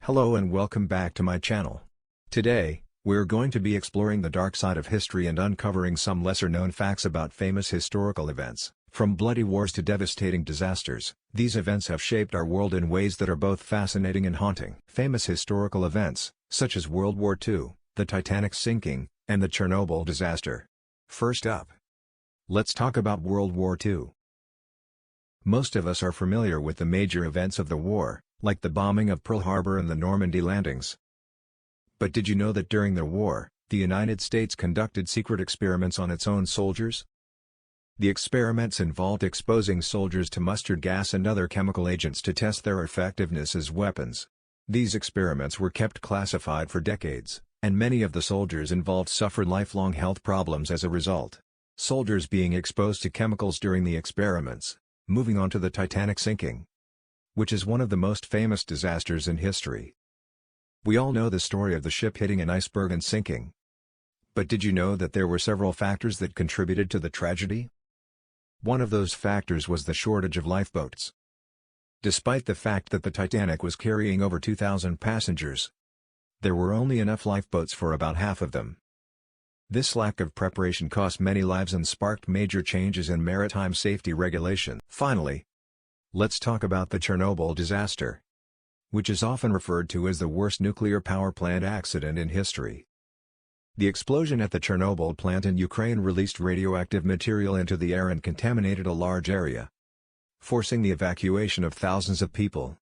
Hello and welcome back to my channel. Today, we're going to be exploring the dark side of history and uncovering some lesser-known facts about famous historical events. From bloody wars to devastating disasters, these events have shaped our world in ways that are both fascinating and haunting. Famous historical events, such as World War II, the Titanic sinking, and the Chernobyl disaster. First up, let's talk about World War II. Most of us are familiar with the major events of the war, like the bombing of Pearl Harbor and the Normandy landings. But did you know that during the war, the United States conducted secret experiments on its own soldiers? The experiments involved exposing soldiers to mustard gas and other chemical agents to test their effectiveness as weapons. These experiments were kept classified for decades, and many of the soldiers involved suffered lifelong health problems as a result. Soldiers being exposed to chemicals during the experiments. Moving on to the Titanic sinking, which is one of the most famous disasters in history. We all know the story of the ship hitting an iceberg and sinking. But did you know that there were several factors that contributed to the tragedy? One of those factors was the shortage of lifeboats. Despite the fact that the Titanic was carrying over 2,000 passengers, there were only enough lifeboats for about half of them. This lack of preparation cost many lives and sparked major changes in maritime safety regulation. Finally, let's talk about the Chernobyl disaster, which is often referred to as the worst nuclear power plant accident in history. The explosion at the Chernobyl plant in Ukraine released radioactive material into the air and contaminated a large area, forcing the evacuation of thousands of people.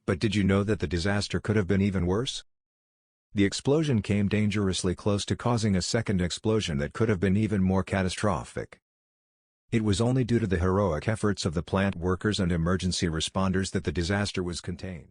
But did you know that the disaster could have been even worse? The explosion came dangerously close to causing a second explosion that could have been even more catastrophic. It was only due to the heroic efforts of the plant workers and emergency responders that the disaster was contained.